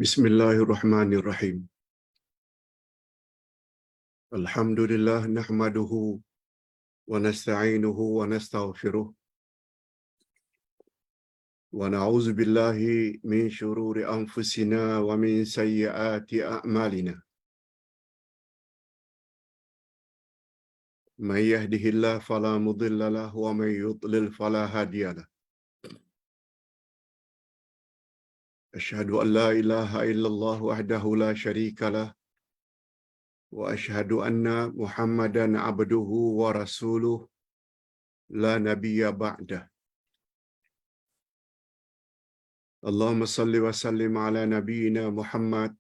Bismillahirrahmanirrahim. Alhamdulillah nahmaduhu wa nasta'inuhu wa nastaghfiruh wa na'udzu billahi min shururi anfusina wa min sayyiati a'malina. May yahdihillahu fala mudilla lahu wa may yudlil fala hadiya lahu. Asyhadu an la ilaha illallah wahdahu la syarika lah wa asyhadu anna Muhammadan abduhu wa rasuluh la nabiyya ba'dah. Allahumma salli wa sallim ala nabiyyina Muhammad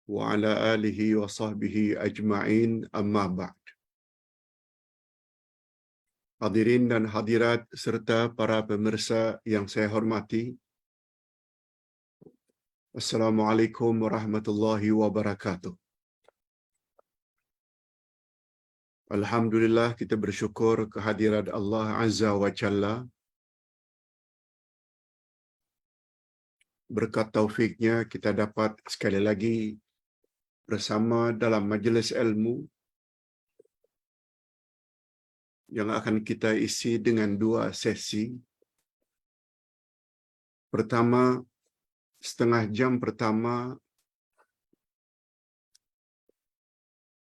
wa ala alihi wa sahbihi ajma'in, amma ba'd. Hadirin dan hadirat serta para pemirsa yang saya hormati, Assalamualaikum warahmatullahi wabarakatuh. Alhamdulillah, kita bersyukur kehadirat Allah Azza wa Jalla. Berkat taufiknya kita dapat sekali lagi bersama dalam majlis ilmu yang akan kita isi dengan dua sesi. Pertama, setengah jam pertama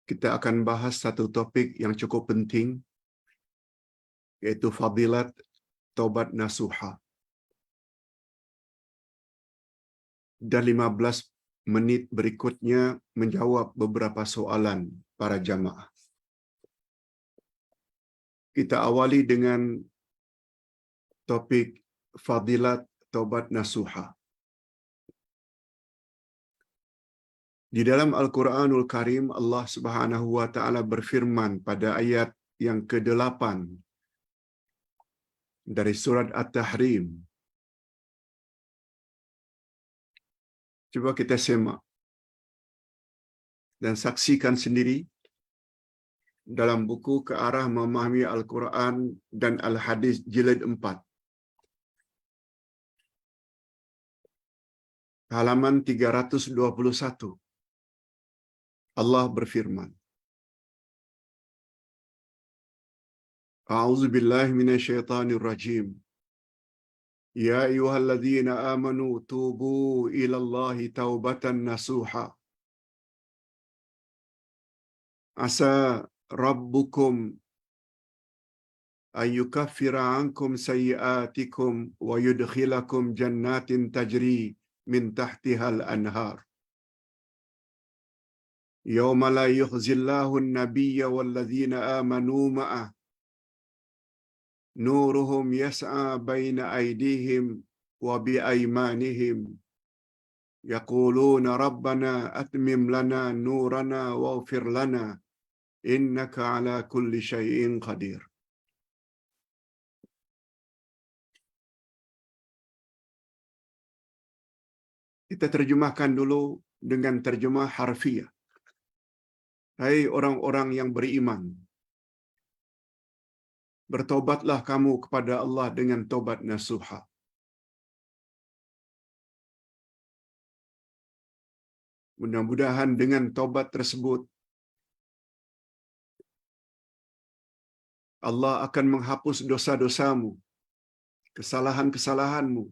kita akan bahas satu topik yang cukup penting, yaitu fadilat taubat nasuha. Dan 15 menit berikutnya menjawab beberapa soalan para jamaah. Kita awali dengan topik fadilat taubat nasuha. Di dalam Al-Quranul Karim, Allah Subhanahu wa Ta'ala berfirman pada ayat yang ke-8 dari surat At-Tahrim. Coba kita semak dan saksikan sendiri dalam buku Ke Arah Memahami Al-Quran dan Al-Hadis jilid 4. Halaman 321. Allah berfirman, A'udzu billahi minasyaitonir rajim. Ya ayyuhalladzina amanu tubu ilallahi taubatan nasuha. Asa rabbukum an yukaffira ankum sayyi'atikum wa yudkhilakum jannatin tajri min tahtihal anhar. Yawma la yukhzillahu an-nabiyya walladzina amanu ma'ah nuruhum yas'a baina aydihim wa biaymanihim yaquluna rabbana atmim lana nurana waghfir lana innaka ala kulli syai'in qadir. Kita terjemahkan dulu dengan terjemah harfiah. Hai orang-orang yang beriman, bertobatlah kamu kepada Allah dengan tobat nasuha. Mudah-mudahan dengan tobat tersebut Allah akan menghapus dosa-dosamu, kesalahan-kesalahanmu,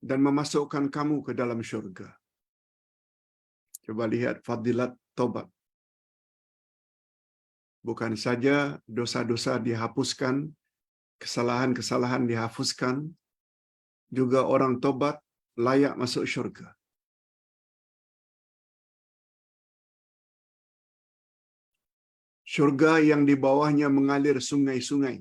dan memasukkan kamu ke dalam syurga. Coba lihat fadilat tobat. Bukan saja dosa-dosa dihapuskan, kesalahan-kesalahan dihapuskan, juga orang tobat layak masuk syurga. Syurga yang di bawahnya mengalir sungai-sungai.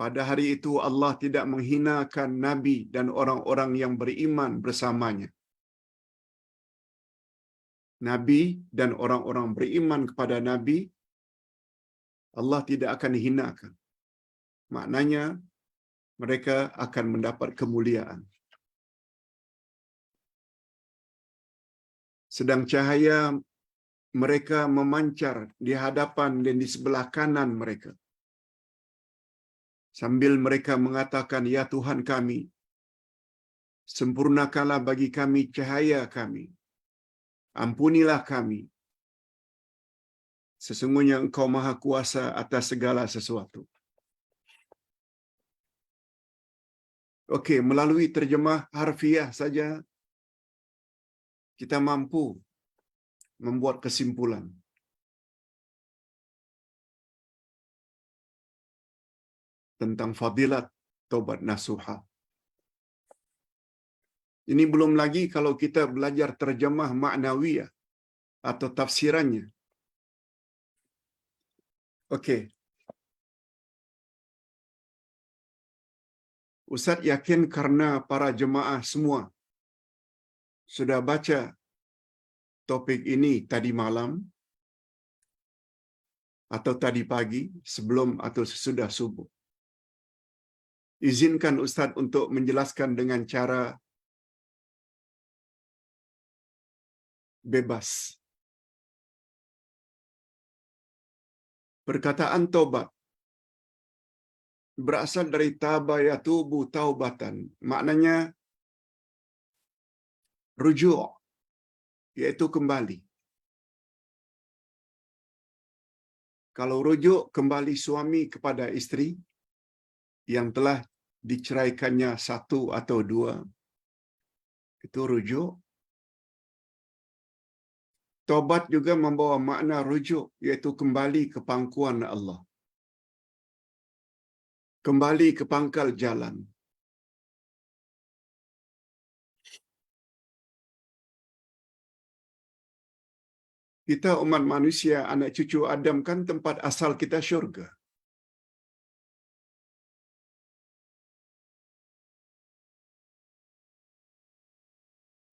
Pada hari itu Allah tidak menghinakan Nabi dan orang-orang yang beriman bersamanya. Nabi dan orang-orang beriman kepada Nabi, Allah tidak akan hinakan. Maknanya, mereka akan mendapat kemuliaan. Sedang cahaya mereka memancar di hadapan dan di sebelah kanan mereka. Sambil mereka mengatakan, Ya Tuhan kami, Sempurnakanlah bagi kami cahaya kami. Ampunilah kami. Sesungguhnya Engkau Maha Kuasa atas segala sesuatu. Okey, melalui terjemah harfiah saja kita mampu membuat kesimpulan tentang fadilat taubat nasuha. Ini belum lagi kalau kita belajar terjemah maknawiyah atau tafsirannya. Okey. Ustaz yakin karena para jemaah semua sudah baca topik ini tadi malam atau tadi pagi sebelum atau sesudah subuh. Izinkan Ustaz untuk menjelaskan dengan cara bebas. Perkataan taubat berasal dari taba yatubu taubatan. Maknanya rujuk, iaitu kembali. Kalau rujuk kembali suami kepada isteri yang telah diceraikannya satu atau dua, itu rujuk. Taubat juga membawa makna rujuk, iaitu kembali ke pangkuan Allah. Kembali ke pangkal jalan. Kita umat manusia, anak cucu Adam kan tempat asal kita syurga.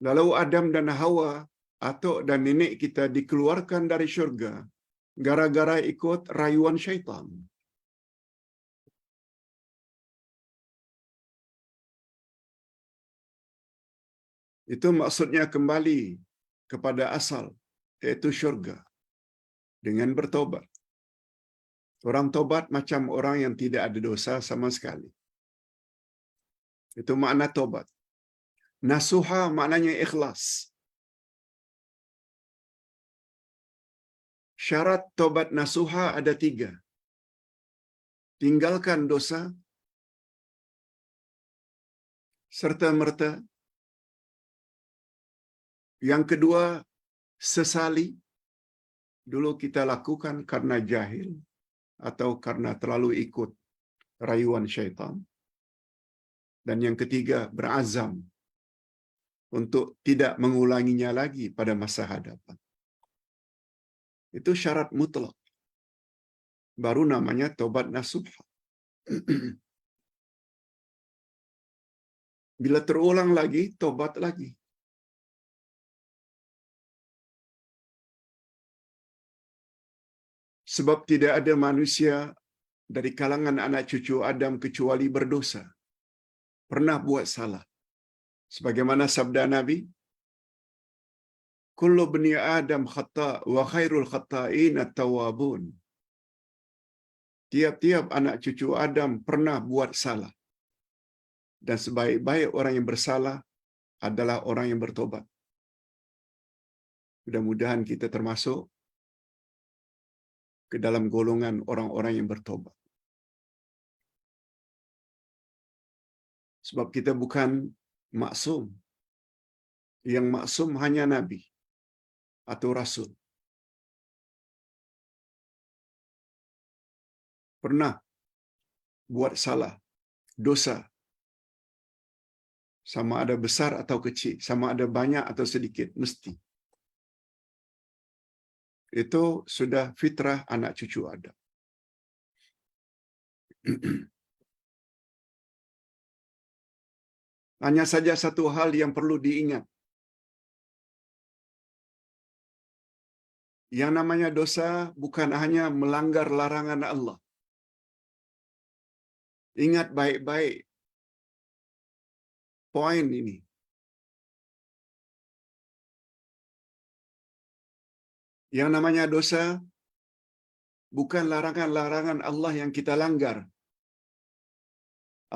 Lalu Adam dan Hawa, atuk dan nenek kita dikeluarkan dari syurga gara-gara ikut rayuan syaitan. Itu maksudnya kembali kepada asal, iaitu syurga, dengan bertobat. Orang tobat macam orang yang tidak ada dosa sama sekali. Itu makna tobat. Nasuha maknanya ikhlas. Syarat tobat nasuha ada 3. Tinggalkan dosa, serta-merta. Yang kedua, sesali. Dulu kita lakukan karena jahil atau karena terlalu ikut rayuan syaitan. Dan yang ketiga, berazam untuk tidak mengulanginya lagi pada masa hadapan. Itu syarat mutlak. Baru namanya taubat nasuha. Bila terulang lagi, taubat lagi. Sebab tidak ada manusia dari kalangan anak cucu Adam kecuali berdosa. Pernah buat salah. Sebagaimana sabda Nabi, kullu bani Adam khata' wa khairul khata'in at-tawwabun. Tiap-tiap anak cucu Adam pernah buat salah. Dan sebaik-baik orang yang bersalah adalah orang yang bertobat. Mudah-mudahan kita termasuk ke dalam golongan orang-orang yang bertobat. Sebab kita bukan maksum. Yang maksum hanya Nabi atau Rasul. Pernah buat salah, dosa. Sama ada besar atau kecil, sama ada banyak atau sedikit, mesti. Itu sudah fitrah anak cucu Adam. Hanya saja satu hal yang perlu diingat. Yang namanya dosa bukan hanya melanggar larangan Allah. Ingat baik-baik poin ini. Yang namanya dosa bukan larangan-larangan Allah yang kita langgar.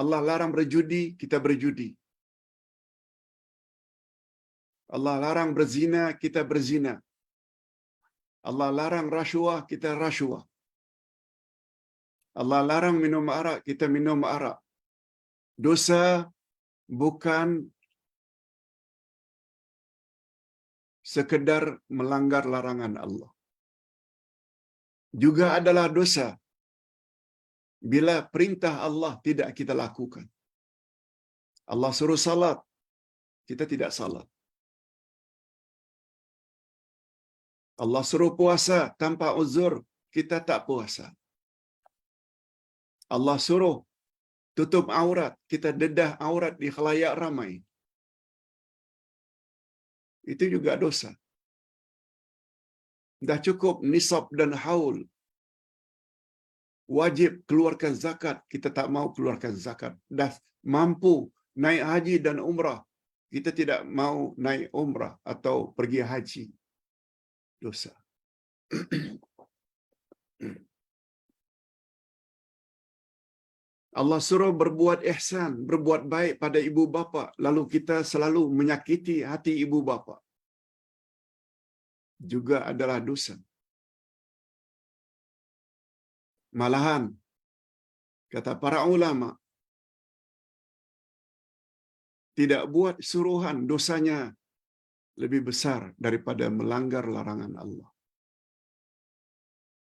Allah larang berjudi, kita berjudi. Allah larang berzina, kita berzina. Allah larang rasuah, kita rasuah. Allah larang minum arak, kita minum arak. Dosa bukan sekedar melanggar larangan Allah. Juga adalah dosa bila perintah Allah tidak kita lakukan. Allah suruh salat, kita tidak salat. Allah suruh puasa tanpa uzur, kita tak puasa. Allah suruh tutup aurat, kita dedah aurat di khalayak ramai. Itu juga dosa. Dah cukup nisab dan haul. Wajib keluarkan zakat, kita tak mau keluarkan zakat. Dah mampu naik haji dan umrah, kita tidak mau naik umrah atau pergi haji. Dosa. Allah suruh berbuat ihsan, berbuat baik pada ibu bapa, lalu kita selalu menyakiti hati ibu bapa. Juga adalah dosa. Malahan, kata para ulama, tidak buat suruhan dosanya lebih besar daripada melanggar larangan Allah.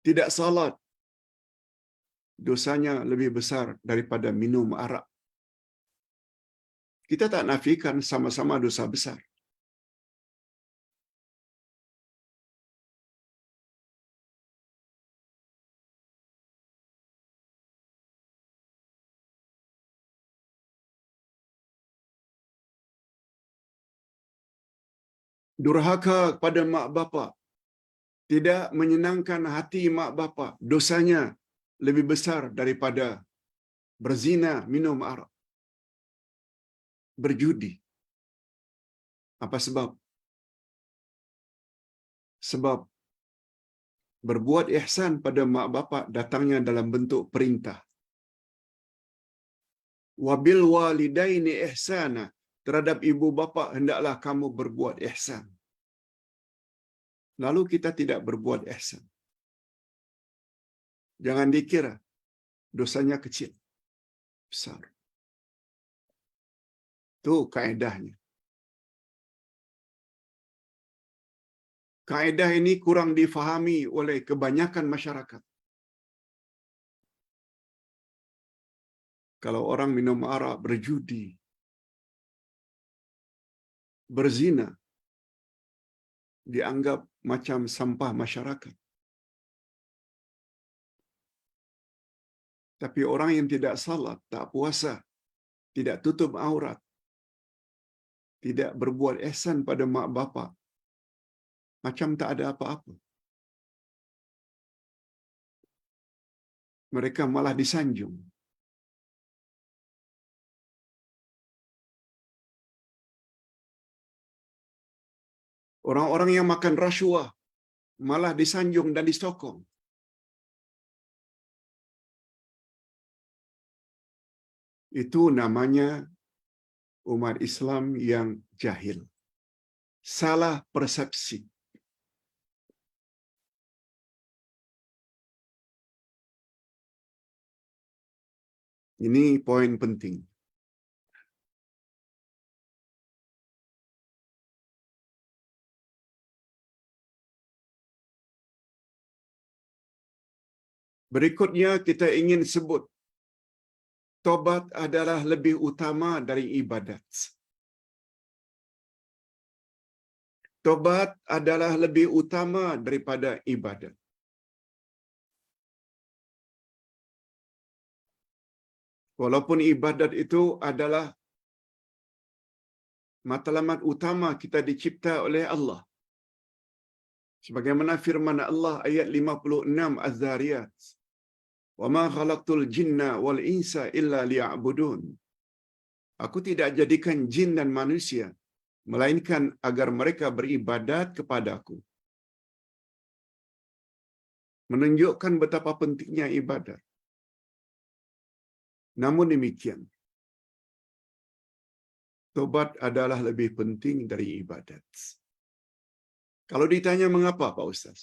Tidak salat, dosanya lebih besar daripada minum arak. Kita tak nafikan sama-sama dosa besar. Durhaka kepada mak bapa, tidak menyenangkan hati mak bapa, dosanya lebih besar daripada berzina, minum arak, berjudi. Apa sebab? Sebab berbuat ihsan pada mak bapa datangnya dalam bentuk perintah. Wabil walidaini ihsana, terhadap ibu bapa hendaklah kamu berbuat ihsan. Lalu kita tidak berbuat ihsan. Jangan dikira dosanya kecil, besar. Itu kaedahnya. Kaedah ini kurang difahami oleh kebanyakan masyarakat. Kalau orang minum arak, berjudi, berzina, dianggap macam sampah masyarakat. Tapi orang yang tidak salat, tak puasa, tidak tutup aurat, tidak berbuat ihsan pada mak bapa, macam tak ada apa-apa. Mereka malah disanjung. Orang-orang yang makan rasuah malah disanjung dan disokong. Itu namanya umat Islam yang jahil. Salah persepsi. Ini poin penting. Berikutnya kita ingin sebut tobat adalah lebih utama dari ibadat. Tobat adalah lebih utama daripada ibadat. Walaupun ibadat itu adalah matlamat utama kita dicipta oleh Allah. Sebagaimana firman Allah ayat 56 Az-Zariyat. "Wa ma khalaqtul jinna wal insa illa liya'budun." Aku tidak jadikan jin dan manusia melainkan agar mereka beribadat kepadaku. Menunjukkan betapa pentingnya ibadat. Namun demikian, tobat adalah lebih penting dari ibadat. Kalau ditanya mengapa, Pak Ustaz?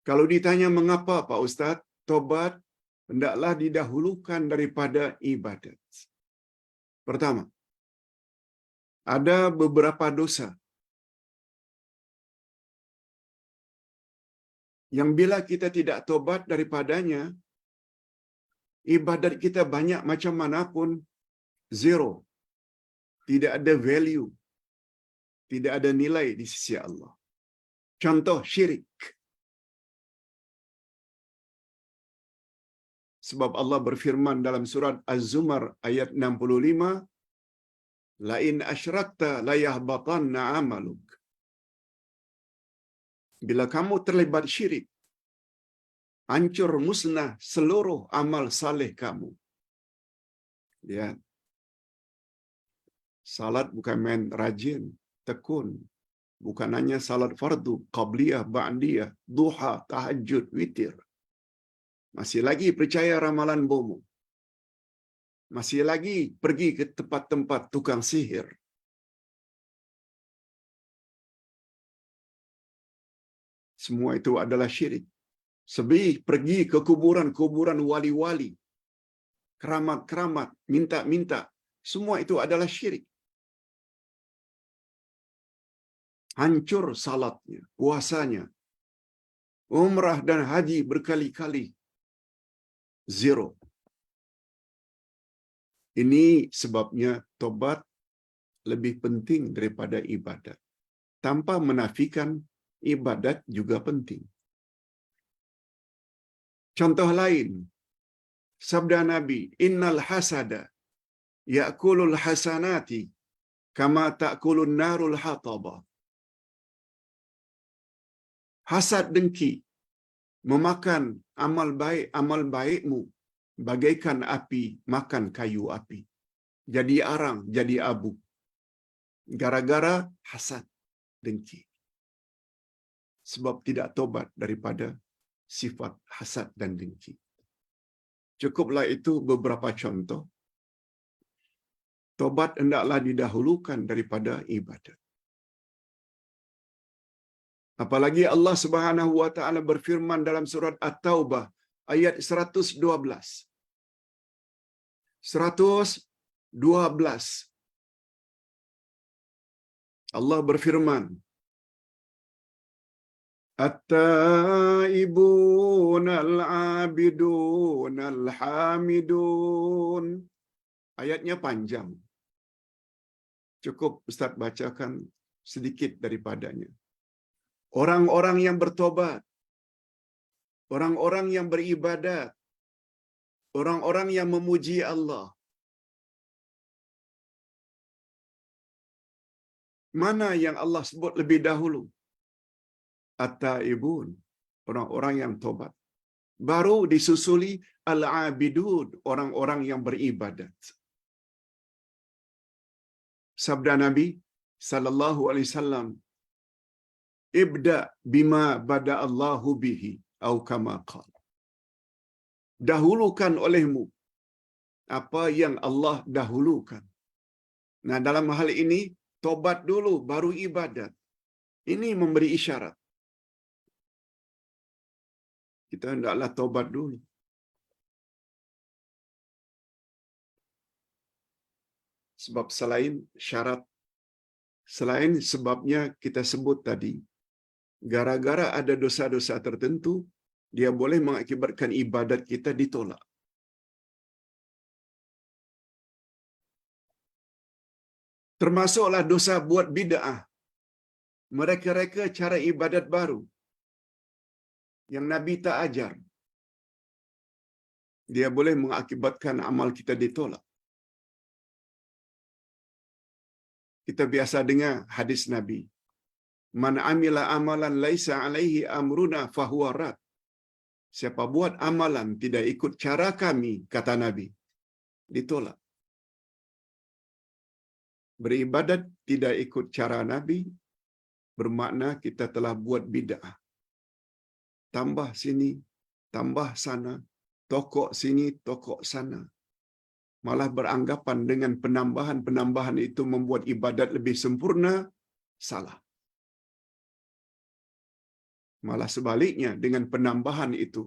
Kalau ditanya mengapa, Pak Ustaz, tobat hendaklah didahulukan daripada ibadat. Pertama, ada beberapa dosa yang bila kita tidak tobat daripadanya, ibadat kita banyak macam manapun, zero. Tidak ada value, tidak ada nilai di sisi Allah. Contoh syirik. Sebab Allah berfirman dalam surat Az-Zumar ayat 65, la in asyrakta la yahbatanna amaluk. Bila kamu terlibat syirik, hancur musnah seluruh amal saleh kamu. Ya. Salat bukan main rajin, tekun. Bukan hanya salat fardu, qabliyah, ba'diyah, duha, tahajud, witir. Masih lagi percaya ramalan bomo. Masih lagi pergi ke tempat-tempat tukang sihir. Semua itu adalah syirik. Pergi ke kuburan-kuburan wali-wali, keramat-keramat, minta-minta. Semua itu adalah syirik. Hancur salatnya, puasanya, umrah dan haji berkali-kali. Zero. Ini sebabnya tobat lebih penting daripada ibadat. Tanpa menafikan ibadat juga penting. Contoh lain, sabda Nabi, innal hasada ya'kulul hasanati kama ta'kulun narul hataba. Hasad dengki memakan amal baikmu bagaikan api makan kayu api. Jadi arang, jadi abu. Gara-gara hasad dengki. Sebab tidak tobat daripada sifat hasad dan dengki. Cukuplah itu beberapa contoh. Tobat hendaklah didahulukan daripada ibadat. Apalagi Allah Subhanahu wa taala berfirman dalam surat At-Taubah ayat 112. 112. Allah berfirman, At-taibun al-abidun al-hamidun. Ayatnya panjang. Cukup Ustaz bacakan sedikit daripadanya. Orang-orang yang bertobat, orang-orang yang beribadat, orang-orang yang memuji Allah. Mana yang Allah sebut lebih dahulu? At-taibun, orang-orang yang tobat. Baru disusuli al-abidun, orang-orang yang beribadat. Sabda Nabi sallallahu alaihi wasallam, ibda bima bada Allahu bihi au kama qala. Dahulukan olehmu apa yang Allah dahulukan. Nah, dalam hal ini tobat dulu baru ibadat. Ini memberi isyarat. Kita hendaklah tobat dulu. Sebab selain syarat, selain sebabnya kita sebut tadi, gara-gara ada dosa-dosa tertentu, dia boleh mengakibatkan ibadat kita ditolak. Termasuklah dosa buat bid'ah. Mereka-reka cara ibadat baru yang Nabi tak ajar. Dia boleh mengakibatkan amal kita ditolak. Kita biasa dengar hadis Nabi. Man amila amalan laisa alaihi amruna fahuwa rad. Siapa buat amalan tidak ikut cara kami, kata Nabi, ditolak. Beribadat tidak ikut cara Nabi, bermakna kita telah buat bid'ah. Tambah sini, tambah sana, tokok sini, tokok sana. Malah beranggapan dengan penambahan-penambahan itu membuat ibadat lebih sempurna, salah. Malah sebaliknya, dengan penambahan itu,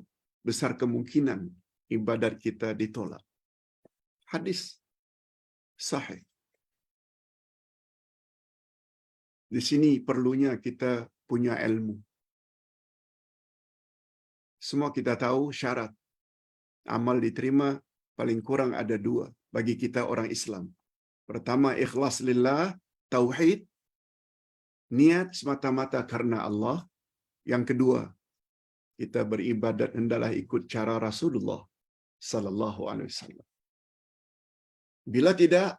besar kemungkinan ibadat kita ditolak. Hadis sahih. Di sini perlunya kita punya ilmu. Semua kita tahu syarat amal diterima paling kurang ada dua bagi kita orang Islam. Pertama, ikhlas lillah, tauhid, niat semata-mata karena Allah. Yang kedua, kita beribadat hendaklah ikut cara Rasulullah sallallahu alaihi wasallam. Bila tidak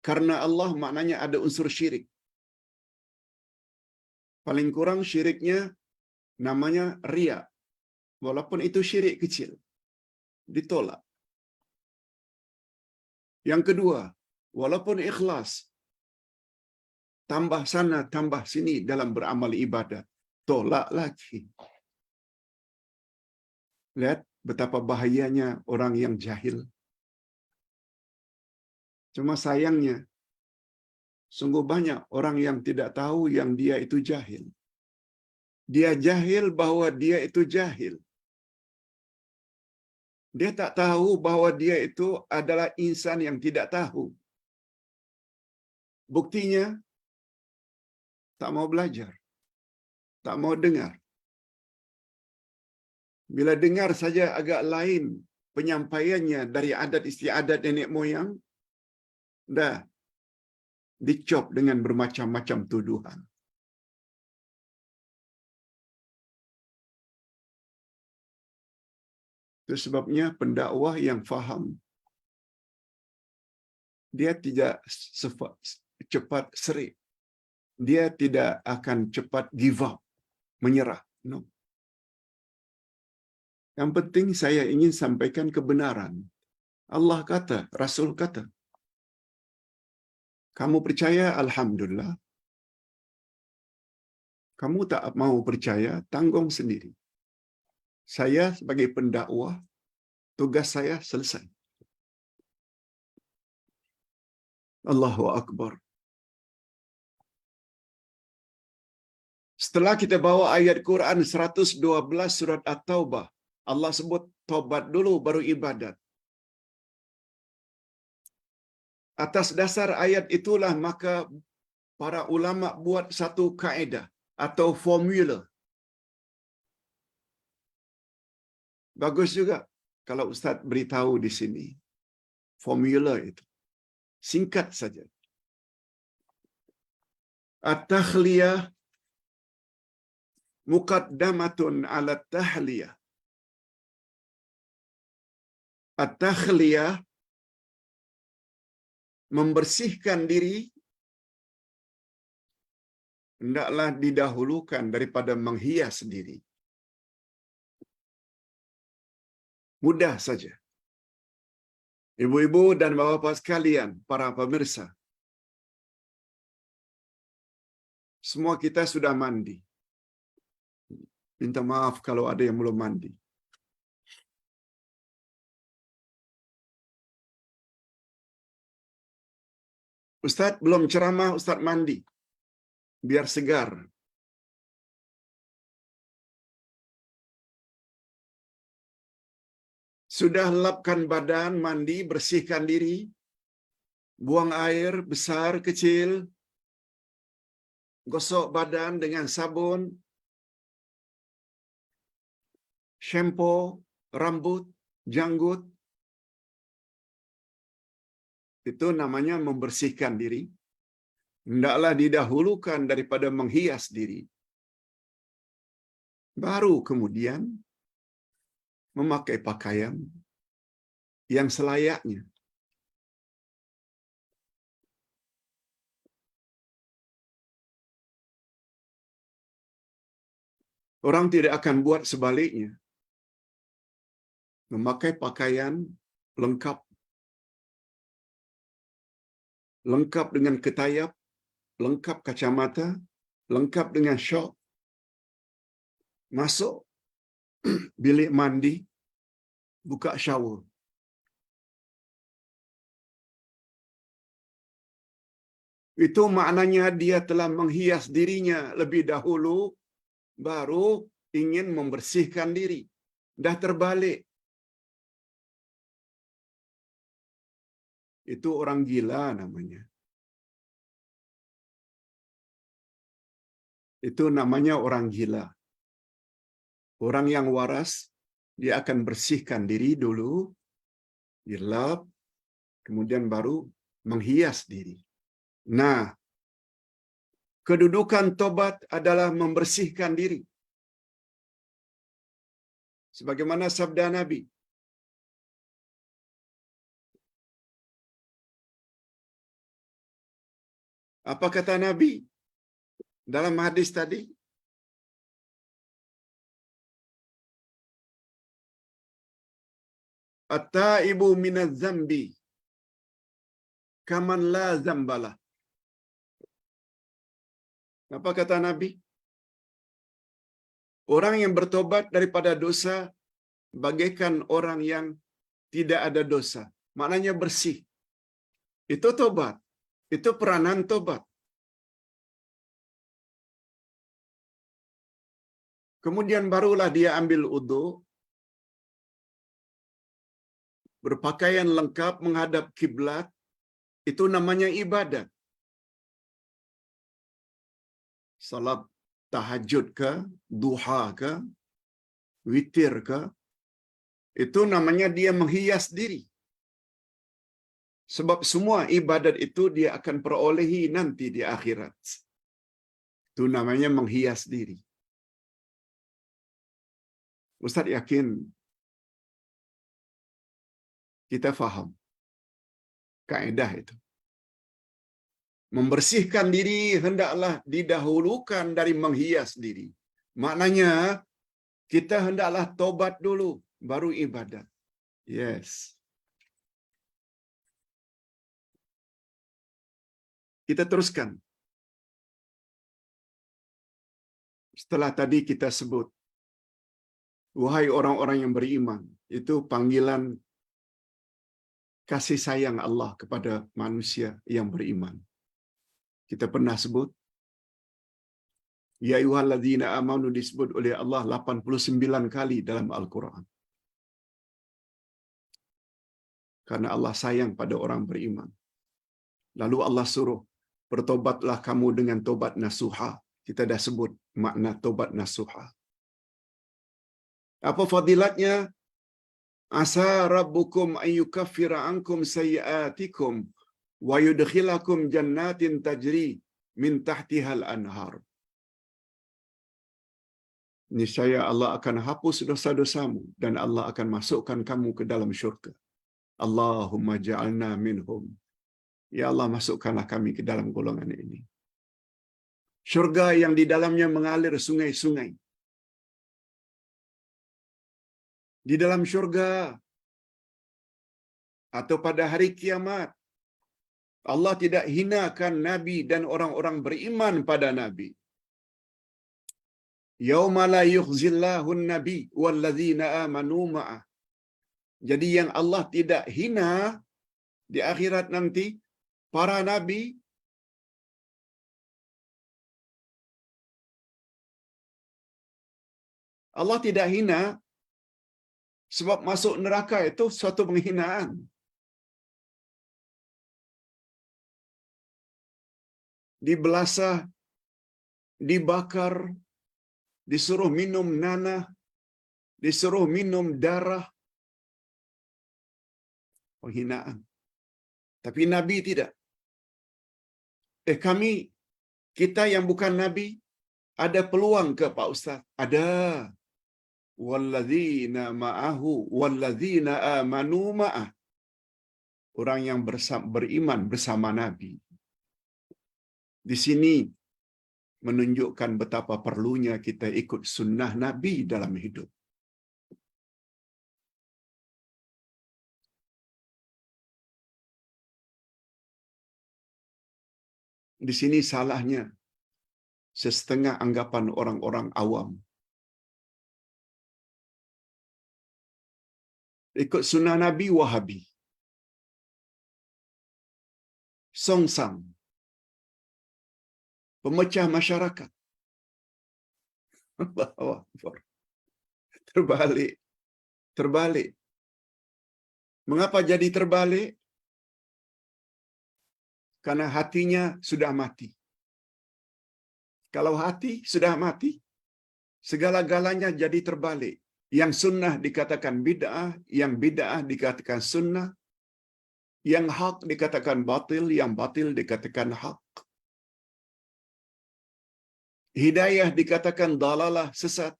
karena Allah, maknanya ada unsur syirik. Paling kurang syiriknya namanya riya. Walaupun itu syirik kecil, ditolak. Yang kedua, walaupun ikhlas, tambah sana, tambah sini dalam beramal ibadat, tolak lagi. Lihat betapa bahayanya orang yang jahil. Cuma sayangnya, sungguh banyak orang yang tidak tahu yang dia itu jahil. Dia jahil bahwa dia itu jahil. Dia tak tahu bahwa dia itu adalah insan yang tidak tahu. Buktinya, tak mau belajar, tak mau dengar. Bila dengar saja agak lain penyampaiannya dari adat istiadat nenek moyang, dah dicop dengan bermacam-macam tuduhan. Itu sebabnya pendakwah yang faham, dia tidak cepat serik. Dia tidak akan cepat give up, menyerah. No. Yang penting saya ingin sampaikan kebenaran. Allah kata, Rasul kata. Kamu percaya, alhamdulillah. Kamu tak mau percaya, tanggung sendiri. Saya sebagai pendakwah, tugas saya selesai. Allahu Akbar. Setelah kita bawa ayat Quran 112 surat At-Taubah, Allah sebut tobat dulu baru ibadat. Atas dasar ayat itulah maka para ulama buat satu kaedah atau formula. Bagus juga kalau Ustaz beritahu di sini. Formula itu. Singkat saja. At-takhliyah muqaddamatun ala tahliyah. At-takhliyah membersihkan diri hendaklah didahulukan daripada menghias diri. Mudah saja. Ibu-ibu dan bapa-bapa sekalian, para pemirsa, semua kita sudah mandi. Minta maaf kalau ada yang belum mandi. Ustaz belum ceramah, Ustaz mandi. Biar segar. Sudah lapkan badan, mandi, bersihkan diri, buang air besar, kecil, gosok badan dengan sabun, shampoo, rambut, janggut. Itu namanya membersihkan diri. Hendaklah didahulukan daripada menghias diri. Baru kemudian memakai pakaian yang selayaknya. Orang tidak akan buat sebaliknya. Memakai pakaian lengkap. Lengkap dengan ketayap, lengkap kacamata, lengkap dengan syok. Masuk bilik mandi, buka shower. Itu maknanya dia telah menghias dirinya lebih dahulu, baru ingin membersihkan diri. Dah terbalik. Itu orang gila namanya. Itu namanya orang gila. Orang yang waras, dia akan bersihkan diri dulu, dilap, kemudian baru menghias diri. Nah, kedudukan tobat adalah membersihkan diri. Sebagaimana sabda Nabi. Apa kata Nabi dalam hadis tadi? At-taibu minaz zambi kaman la zambalah. Apa kata Nabi? Orang yang bertobat daripada dosa bagaikan orang yang tidak ada dosa. Maknanya bersih. Itu tobat. Itu peranan tobat. Kemudian barulah dia ambil wudu, berpakaian lengkap menghadap kiblat. Itu namanya ibadat. Salat tahajud ke, duha ke, witir ke, itu namanya dia menghias diri. Sebab semua ibadat itu dia akan perolehi nanti di akhirat. Itu namanya menghias diri. Ustaz yakin kita faham kaedah itu. Membersihkan diri hendaklah didahulukan dari menghias diri. Maknanya kita hendaklah tobat dulu, baru ibadat. Yes. Kita teruskan. Setelah tadi kita sebut, wahai orang-orang yang beriman, itu panggilan kasih sayang Allah kepada manusia yang beriman. Kita pernah sebut, ya ayyuhalladzina amanu disebut oleh Allah 89 kali dalam Al-Quran. Karena Allah sayang pada orang beriman. Lalu Allah suruh, bertobatlah kamu dengan tobat nasuha. Kita dah sebut makna tobat nasuha. Apa fadilatnya? Asa rabbukum ayyukaffira ankum sayyiatikum wa yudkhilakum jannatin tajri min tahtihal anhar. Niscaya Allah akan hapus dosa-dosamu dan Allah akan masukkan kamu ke dalam syurga. Allahumma ja'alna minhum. Ya Allah, masukkanlah kami ke dalam golongan ini. Syurga yang di dalamnya mengalir sungai-sungai. Di dalam syurga atau pada hari kiamat, Allah tidak hinakan Nabi dan orang-orang beriman pada Nabi. Yauma la yukhzillahu an-nabi walladzina amanu ma'ah. Jadi yang Allah tidak hina di akhirat nanti, para nabi Allah tidak hina, sebab masuk neraka itu suatu penghinaan. Dibelasah, dibakar, disuruh minum nanah, disuruh minum darah. Penghinaan. Tapi Nabi tidak. Kita yang bukan Nabi, ada peluang ke Pak Ustaz? Ada. Walladzina ma'ahu, walladzina amanu ma'ah. Orang yang beriman bersama Nabi. Di sini menunjukkan betapa perlunya kita ikut sunnah Nabi dalam hidup. Di sini salahnya setengah anggapan orang-orang awam. ikut sunnah Nabi Wahabi. Songsang. Pemecah masyarakat. Allahu Akbar. Terbalik. Terbalik. Mengapa jadi terbalik? Karena hatinya sudah mati. Kalau hati sudah mati, segala-galanya jadi terbalik. Yang sunnah dikatakan bid'ah, yang bid'ah dikatakan sunnah, yang hak dikatakan batil, yang batil dikatakan hak. Hidayah dikatakan dalalah, sesat.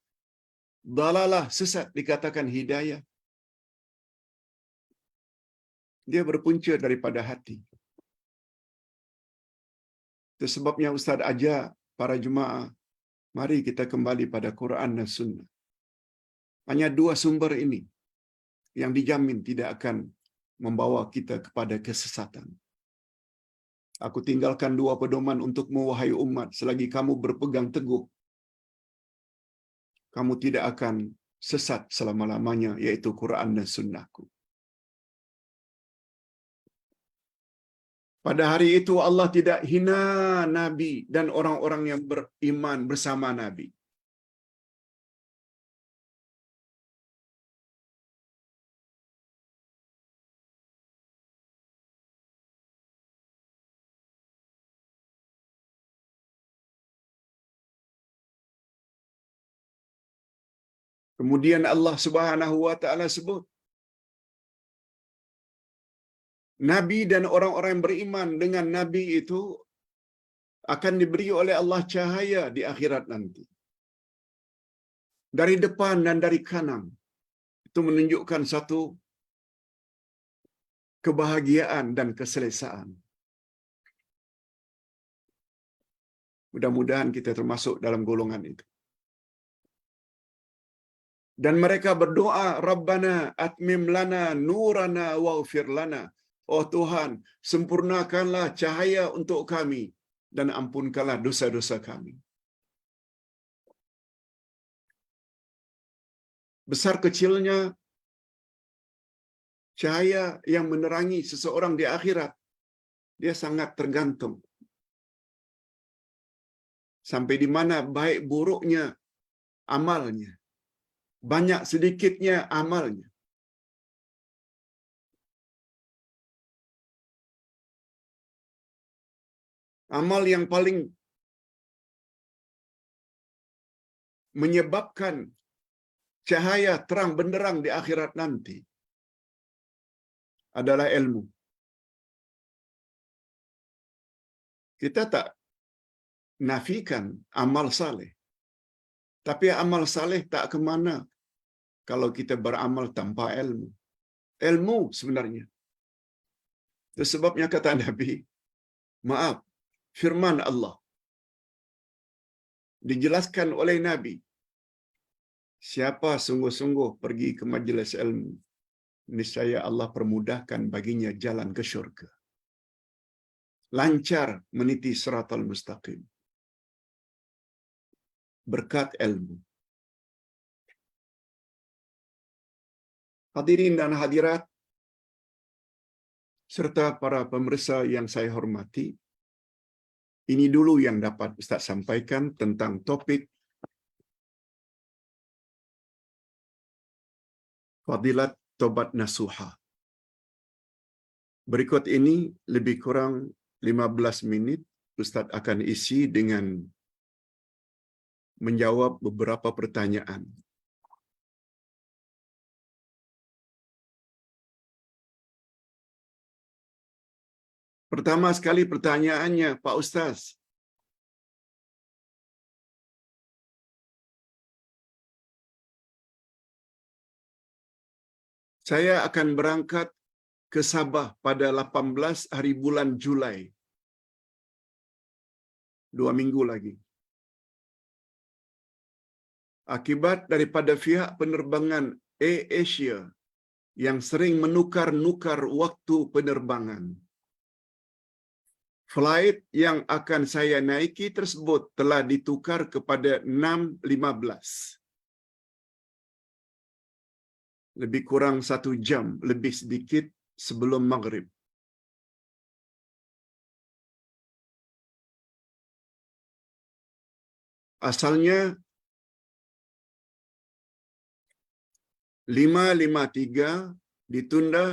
Dalalah, sesat dikatakan hidayah. Dia berpunca daripada hati. Itu sebabnya Ustaz ajar para jemaah, mari kita kembali pada Quran dan Sunnah. Hanya dua sumber ini yang dijamin tidak akan membawa kita kepada kesesatan. Aku tinggalkan dua pedoman untukmu, wahai umat, selagi kamu berpegang teguh, kamu tidak akan sesat selama-lamanya, yaitu Quran dan Sunnahku. Pada hari itu Allah tidak hina Nabi dan orang-orang yang beriman bersama Nabi. Kemudian Allah Subhanahu wa taala sebut, Nabi dan orang-orang yang beriman dengan Nabi itu akan diberi oleh Allah cahaya di akhirat nanti. Dari depan dan dari kanan. Itu menunjukkan satu kebahagiaan dan keselesaan. Mudah-mudahan kita termasuk dalam golongan itu. Dan mereka berdoa, Rabbana atmim lana nurana waghfir lana. Oh Tuhan, sempurnakanlah cahaya untuk kami dan ampunkanlah dosa-dosa kami. Besar kecilnya cahaya yang menerangi seseorang di akhirat, dia sangat tergantung. Sampai di mana baik buruknya amalnya, banyak sedikitnya amalnya. Amal yang paling menyebabkan cahaya terang benderang di akhirat nanti adalah ilmu. Kita tak nafikan amal saleh. Tapi amal saleh tak ke mana kalau kita beramal tanpa ilmu. Ilmu sebenarnya. Itu sebabnya kata Nabi, maaf, firman Allah dijelaskan oleh Nabi, siapa sungguh-sungguh pergi ke majlis ilmu, niscaya Allah permudahkan baginya jalan ke syurga. Lancar meniti siratal mustaqim. Berkat ilmu. Hadirin dan hadirat, serta para pemirsa yang saya hormati, ini dulu yang dapat Ustaz sampaikan tentang topik Fadilat Tobat Nasuha. Berikut ini lebih kurang 15 minit Ustaz akan isi dengan menjawab beberapa pertanyaan. Pertama sekali pertanyaannya, Pak Ustaz, saya akan berangkat ke Sabah pada 18 hari bulan Julai. 2 minggu lagi. Akibat daripada pihak penerbangan AirAsia yang sering menukar-nukar waktu penerbangan. Flight yang akan saya naiki tersebut telah ditukar kepada 6.15. lebih kurang 1 jam lebih sedikit sebelum maghrib. Asalnya 5:53 ditunda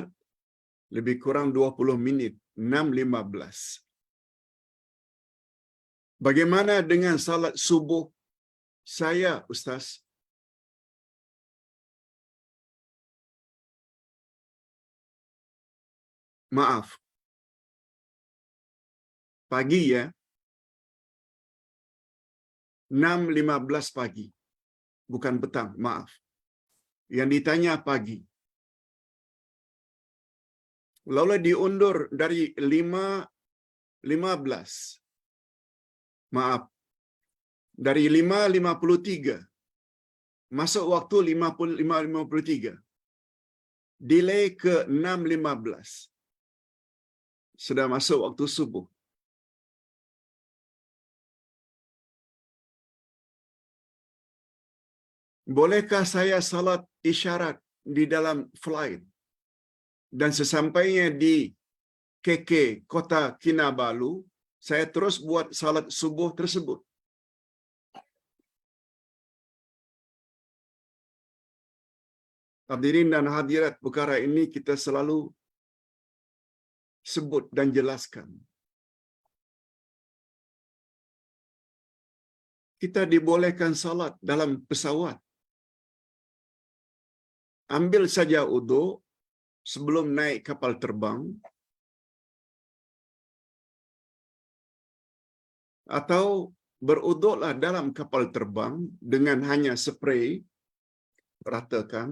lebih kurang 20 minit, 6:15. Bagaimana dengan salat subuh saya, Ustaz? Maaf, pagi ya, 6:15 pagi, bukan petang, maaf. Yang ditanya pagi. Lalu diundur dari 5:15. Maaf, dari 5:53 masuk waktu 5:53. Delay ke 6:15. Sudah masuk waktu subuh. Bolehkah saya salat isyarat di dalam flight dan sesampainya di KK, Kota Kinabalu, saya terus buat salat subuh tersebut? Hadirin dan hadirat, perkara ini kita selalu sebut dan jelaskan. Kita dibolehkan salat dalam pesawat. Ambil saja wudu sebelum naik kapal terbang, atau beruduklah dalam kapal terbang dengan hanya spray, ratakan,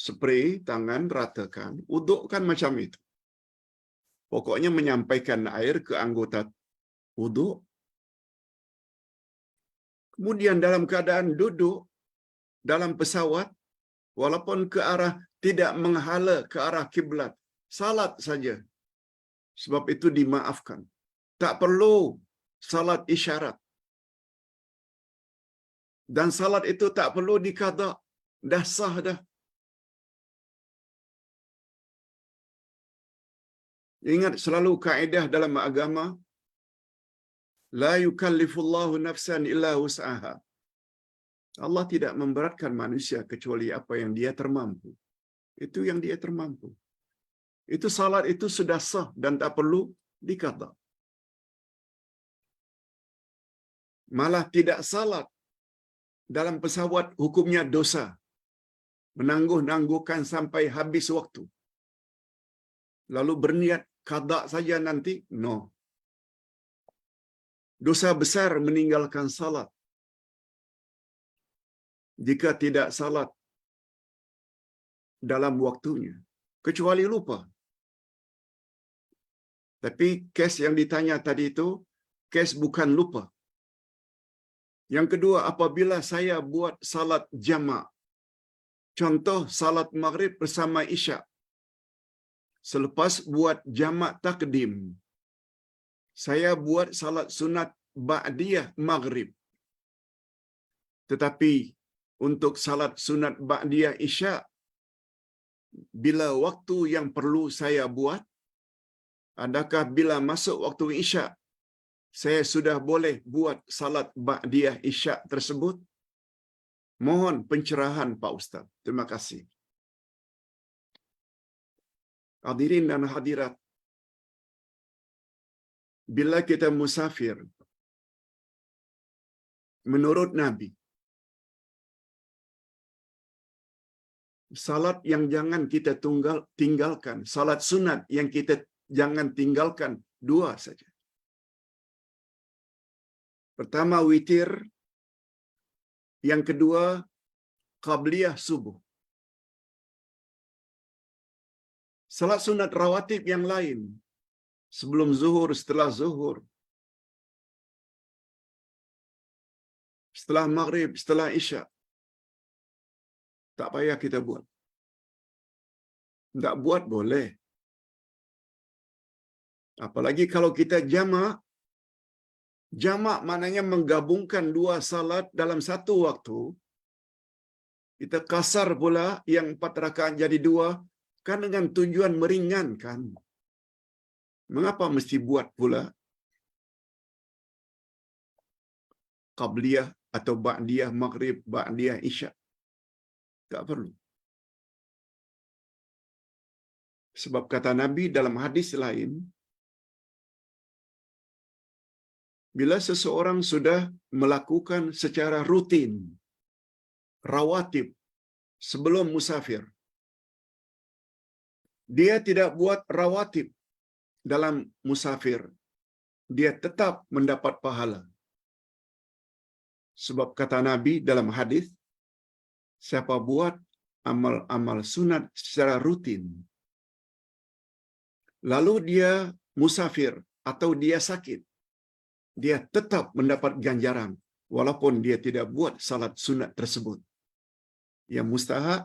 spray tangan, ratakan, uduk kan macam itu. Pokoknya menyampaikan air ke anggota uduk. Kemudian dalam keadaan duduk dalam pesawat, walaupun ke arah tidak menghala ke arah kiblat, salat saja. Sebab itu dimaafkan. Tak perlu salat isyarat. Dan salat itu tak perlu dikada. Dah sah dah. Ingat selalu kaedah dalam agama, la yukallifullahu nafsan illa wus'aha. Allah tidak memberatkan manusia kecuali apa yang dia termampu. Itu yang dia termampu. Itu salat itu sudah sah dan tak perlu dikata. Malah tidak salat dalam pesawat hukumnya dosa. Menangguh-nangguhkan sampai habis waktu. Lalu berniat qada saja nanti, no. Dosa besar meninggalkan salat jika tidak salat dalam waktunya, kecuali lupa. Tapi kes yang ditanya tadi itu, kes bukan lupa. Yang kedua, apabila saya buat salat jama', contoh salat maghrib bersama isya', selepas buat jama' takdim, saya buat salat sunat ba'diyah maghrib. Tetapi untuk salat sunat ba'diyah isya', bila waktu yang perlu saya buat, adakah bila masuk waktu isya' saya sudah boleh buat salat ba'diyah isya' tersebut? Mohon pencerahan Pak Ustaz. Terima kasih. Hadirin dan hadirat, bila kita musafir, menurut Nabi, salat yang jangan kita tinggalkan, salat sunat yang kita jangan tinggalkan, 2 saja. Pertama witir, yang kedua qabliyah subuh. Salat sunat rawatib yang lain, sebelum zuhur, setelah zuhur, setelah maghrib, setelah isya', tak payah kita buat. Tak buat boleh. Apalagi kalau kita jama'. Jama' maknanya menggabungkan 2 salat dalam satu waktu. Kita kasar pula yang 4 rakaat jadi 2 kan dengan tujuan meringankan. Mengapa mesti buat pula qabliyah atau ba'diyah maghrib, ba'diyah isya? Tak perlu. Sebab kata Nabi dalam hadis lain, bila seseorang sudah melakukan secara rutin rawatib sebelum musafir, dia tidak buat rawatib dalam musafir, dia tetap mendapat pahala. Sebab kata Nabi dalam hadis, siapa buat amal-amal sunat secara rutin, lalu dia musafir atau dia sakit, dia tetap mendapat ganjaran walaupun dia tidak buat salat sunat tersebut. Yang mustahak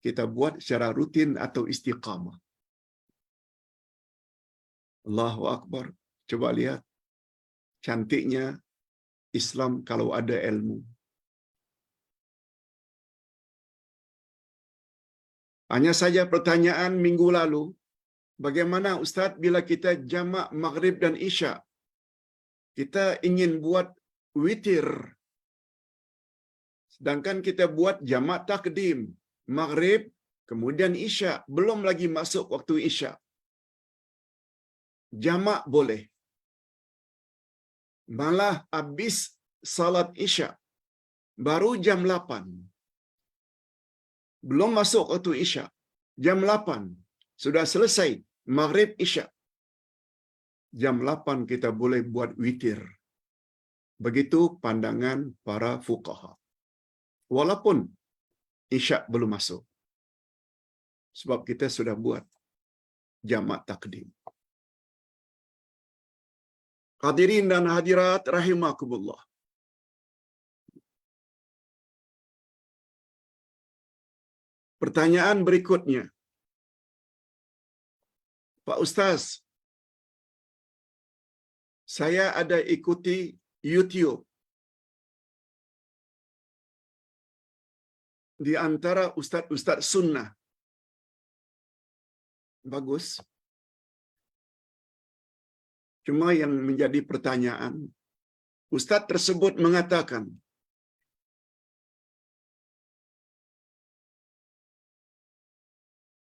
kita buat secara rutin atau istiqamah. Allahu Akbar. Coba lihat cantiknya Islam kalau ada ilmu. Hanya saja pertanyaan minggu lalu, bagaimana Ustaz bila kita jamak maghrib dan isya? Kita ingin buat witir, sedangkan kita buat jamak takdim, maghrib, kemudian isya, belum lagi masuk waktu isya. Jamak boleh. Malah habis salat isya, baru jam 8. Belum masuk waktu isya. Jam 8, sudah selesai maghrib isya. Jam 8 kita boleh buat witir. Begitu pandangan para fuqaha. Walaupun isya belum masuk. Sebab kita sudah buat jamak takdim. Hadirin dan hadirat rahimakumullah. Pertanyaan berikutnya. Pak Ustaz, saya ada ikuti YouTube di antara ustaz-ustaz sunnah. Bagus. Cuma yang menjadi pertanyaan, ustaz tersebut mengatakan,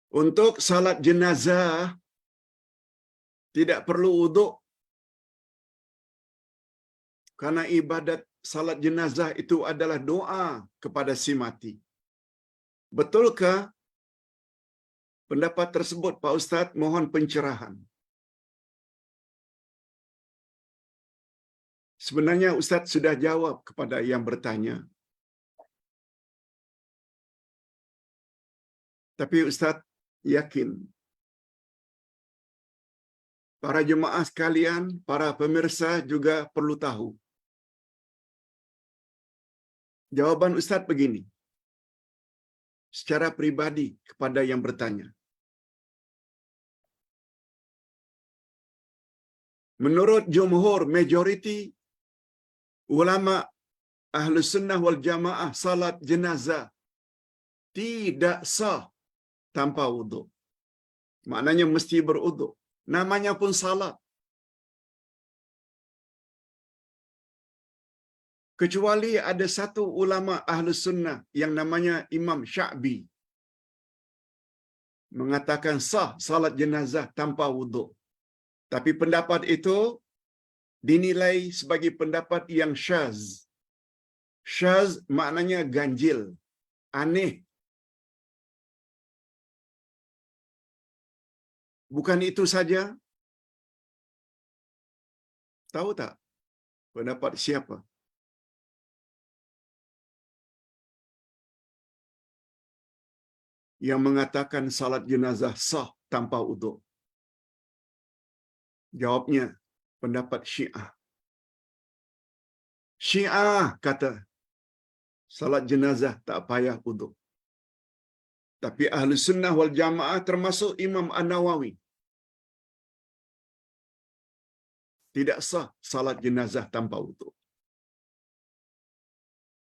untuk salat jenazah tidak perlu wuduk karena ibadat salat jenazah itu adalah doa kepada si mati. Betulkah pendapat tersebut, Pak Ustaz? Mohon pencerahan. Sebenarnya Ustaz sudah jawab kepada yang bertanya. Tapi Ustaz yakin para jemaah sekalian, para pemirsa juga perlu tahu. Jawaban Ustaz begini, secara pribadi kepada yang bertanya. Menurut jumhur, majoriti ulama Ahlus Sunnah wal Jamaah, salat jenazah tidak sah tanpa wuduk. Maknanya mesti berwuduk. Namanya pun salat. Kecuali ada satu ulama Ahlus Sunnah yang namanya Imam Sya'bi mengatakan sah salat jenazah tanpa wuduk. Tapi pendapat itu dinilai sebagai pendapat yang syaz. Syaz maknanya ganjil, aneh. Bukan itu saja. Tahu tak pendapat siapa? Yang mengatakan salat jenazah sah tanpa wuduk? Jawabnya pendapat Syiah. Syiah kata salat jenazah tak payah wuduk. Tapi Ahlus Sunnah wal Jamaah termasuk Imam An-Nawawi tidak sah salat jenazah tanpa wuduk.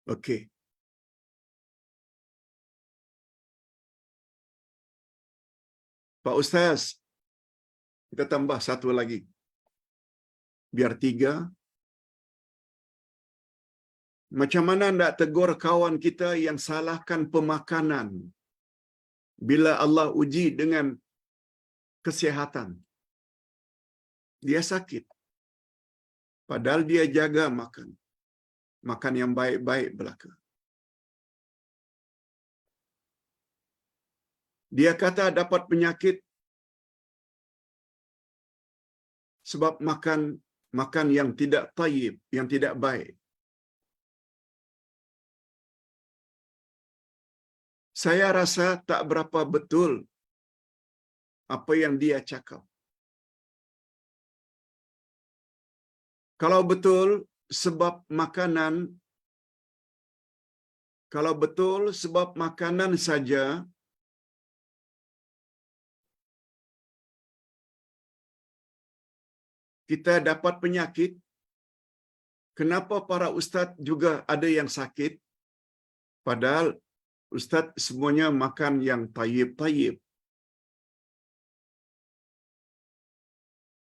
Okey. Pak Ustaz, kita tambah satu lagi. Biar 3. Macam mana nak tegur kawan kita yang salahkan pemakanan bila Allah uji dengan kesihatan? Dia sakit. Padahal dia jaga makan. Makan yang baik-baik belaka. Dia kata dapat penyakit sebab makan yang tidak tayyib, yang tidak baik. Saya rasa tak berapa betul apa yang dia cakap. Kalau betul sebab makanan saja, kita dapat penyakit, kenapa para ustaz juga ada yang sakit? Padahal ustaz semuanya makan yang tayyib-tayyib.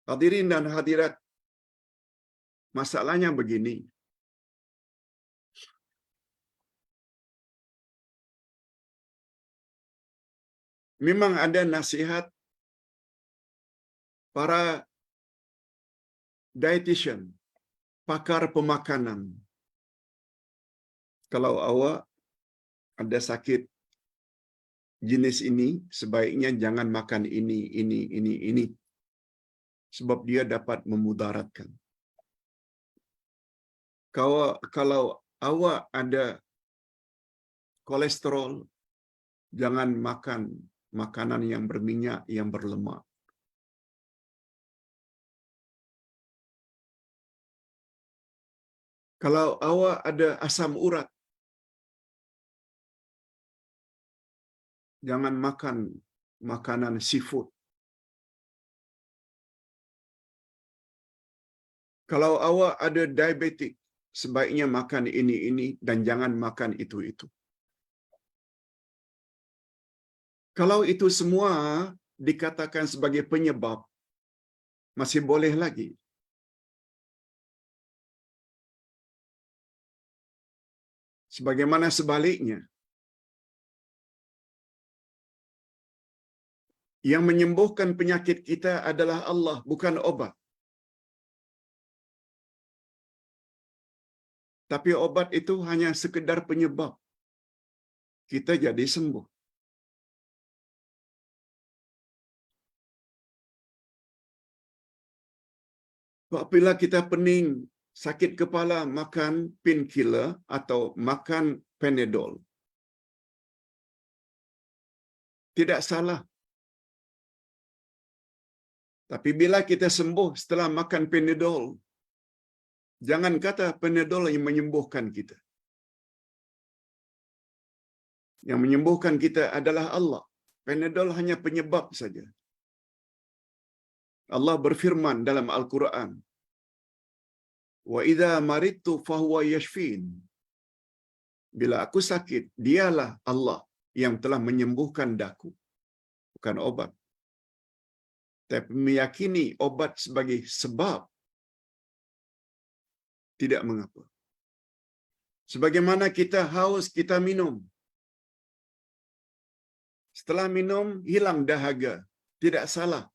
Hadirin dan hadirat, masalahnya begini. Memang ada nasihat para dietitian, pakar pemakanan. Kalau awak ada sakit jenis ini, sebaiknya jangan makan ini. Sebab dia dapat memudaratkan. Kalau awak ada kolesterol, jangan makan makanan yang berminyak, yang berlemak. Kalau awak ada asam urat, jangan makan makanan seafood. Kalau awak ada diabetik, sebaiknya makan ini dan jangan makan itu. Kalau itu semua dikatakan sebagai penyebab, masih boleh lagi. Sebagaimana sebaliknya, yang menyembuhkan penyakit kita adalah Allah, bukan obat. Tapi obat itu hanya sekedar penyebab kita jadi sembuh. Apabila kita pening, sakit kepala, makan painkiller atau makan Panadol. Tidak salah. Tapi bila kita sembuh setelah makan Panadol, jangan kata Panadol yang menyembuhkan kita. Yang menyembuhkan kita adalah Allah. Panadol hanya penyebab saja. Allah berfirman dalam Al-Quran, "Wa idza maridtu fahuwa yashfin." Bila aku sakit, dialah Allah yang telah menyembuhkan daku, bukan obat. Tapi meyakini obat sebagai sebab tidak mengapa. Sebagaimana kita haus, kita minum. Setelah minum, hilang dahaga. Tidak salah.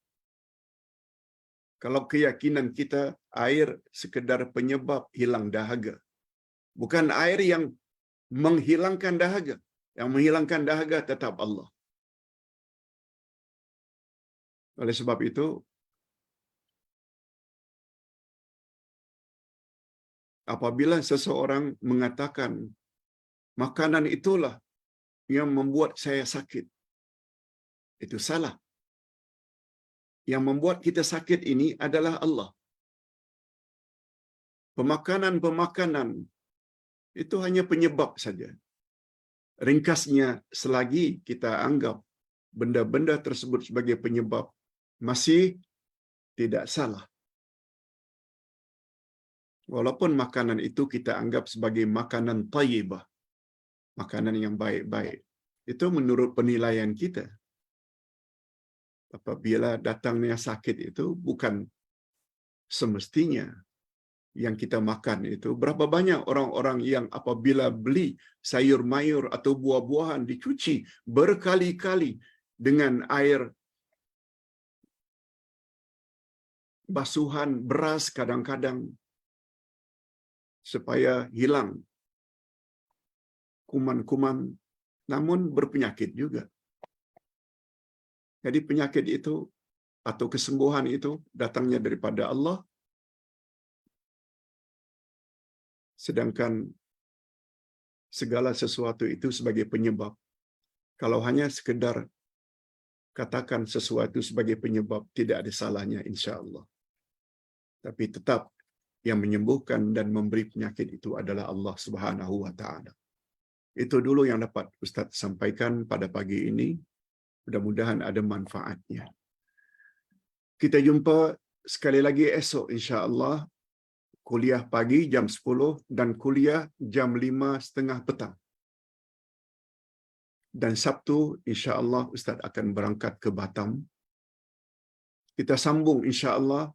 Kalau keyakinan kita air sekedar penyebab hilang dahaga. Bukan air yang menghilangkan dahaga. Yang menghilangkan dahaga tetap Allah. Oleh sebab itu, apabila seseorang mengatakan makanan itulah yang membuat saya sakit, itu salah. Yang membuat kita sakit ini adalah Allah. Pemakanan itu hanya penyebab saja. Ringkasnya, selagi kita anggap benda-benda tersebut sebagai penyebab, masih tidak salah. Walaupun makanan itu kita anggap sebagai makanan tayyibah, makanan yang baik-baik. Itu menurut penilaian kita. apabila datangnya sakit itu bukan semestinya yang kita makan itu. Berapa banyak orang-orang yang apabila beli sayur mayur atau buah-buahan dicuci berkali-kali dengan air basuhan beras kadang-kadang supaya hilang kuman-kuman, namun berpenyakit juga. Jadi penyakit itu atau kesembuhan itu datangnya daripada Allah, sedangkan segala sesuatu itu sebagai penyebab. Kalau hanya sekedar katakan sesuatu sebagai penyebab, tidak ada salahnya insya-Allah. Tapi tetap yang menyembuhkan dan memberi penyakit itu adalah Allah Subhanahu wa taala. Itu dulu yang dapat Ustaz sampaikan pada pagi ini. Mudah-mudahan ada manfaatnya. Kita jumpa sekali lagi esok insya-Allah, kuliah pagi jam 10 dan kuliah jam 5.30 petang. Dan Sabtu insya-Allah Ustaz akan berangkat ke Batam. Kita sambung insya-Allah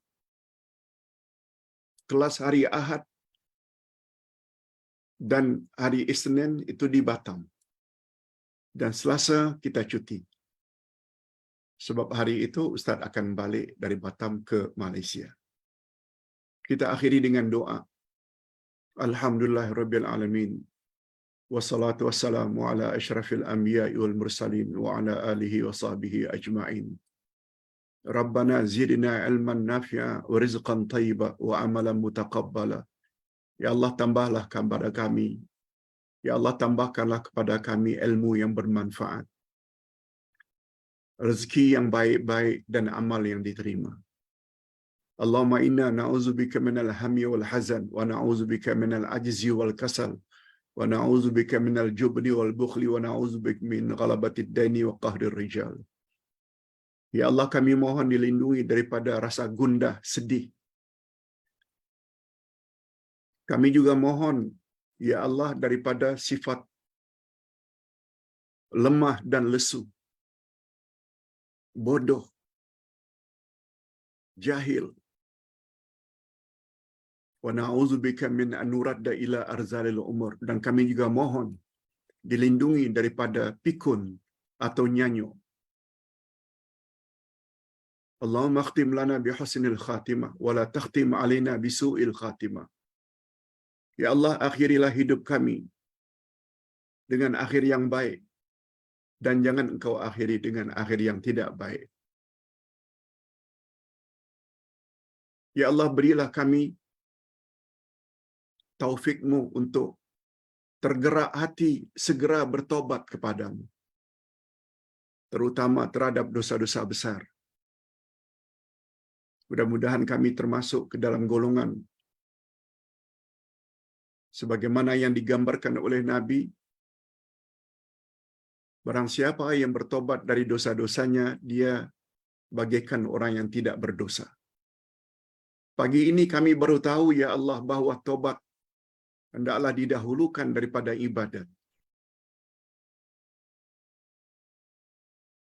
kelas hari Ahad dan hari Isnin itu di Batam. Dan Selasa kita cuti. Sebab hari itu Ustaz akan balik dari Batam ke Malaysia. Kita akhiri dengan doa. Alhamdulillahirabbil alamin. Wassalatu wassalamu ala asyrafil anbiya'i wal mursalin wa ala alihi wa sahbihi ajma'in. Rabbana zidna ilman nafi'a wa rizqan thayyiba wa amalan mutaqabbala. Ya Allah, tambahlah kepada kami. Ya Allah, tambahkanlah kepada kami ilmu yang bermanfaat, rezeki yang baik-baik dan amal yang diterima. Allahumma inna na'udzubika minal hammi wal hazan wa na'udzubika minal ajzi wal kasal wa na'udzubika minal jubni wal bukhli wa na'udzubika min ghalabatid daini wa qahrir rijal. Ya Allah, kami mohon dilindungi daripada rasa gundah, sedih. Kami juga mohon, ya Allah, daripada sifat lemah dan lesu, bodoh, jahil. Wa na'udzubika min an nuradda ila arzalil umur. Dan kami juga mohon dilindungi daripada pikun atau nyanyuk. Allahumma akhtim lana bi husnil khatimah wa la takhtim alaina bi su'il khatimah. Ya Allah, akhirilah hidup kami dengan akhir yang baik dan jangan Engkau akhiri dengan akhir yang tidak baik. Ya Allah, berilah kami taufik-Mu untuk tergerak hati segera bertobat kepadamu, terutama terhadap dosa-dosa besar. Mudah-mudahan kami termasuk ke dalam golongan sebagaimana yang digambarkan oleh Nabi, barang siapa yang bertobat dari dosa-dosanya, dia bagaikan orang yang tidak berdosa. Pagi ini kami baru tahu, ya Allah, bahwa tobat hendaklah didahulukan daripada ibadat.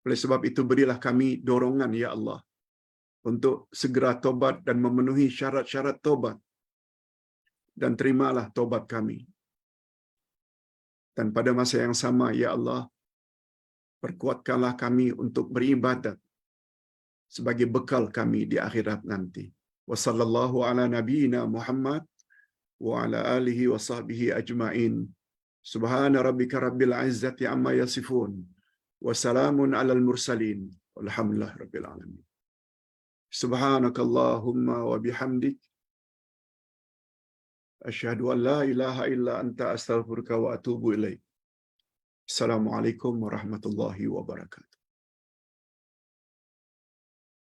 Oleh sebab itu, berilah kami dorongan, ya Allah, untuk segera tobat dan memenuhi syarat-syarat tobat. Dan terimalah tobat kami. Dan pada masa yang sama, ya Allah, perkuatkanlah kami untuk beribadat sebagai bekal kami di akhirat nanti. Wa sallallahu ala nabiyyina Muhammad wa ala alihi wa sahbihi ajma'in. Subhana rabbika rabbil izzati amma yasifun. Wa salamun alal mursalin. Walhamdulillah rabbil alamin. Subhanakallahumma wa bihamdik. Asyhadu an la ilaha illa anta astaghfiruka wa atubu ilaik. Assalamualaikum warahmatullahi wabarakatuh.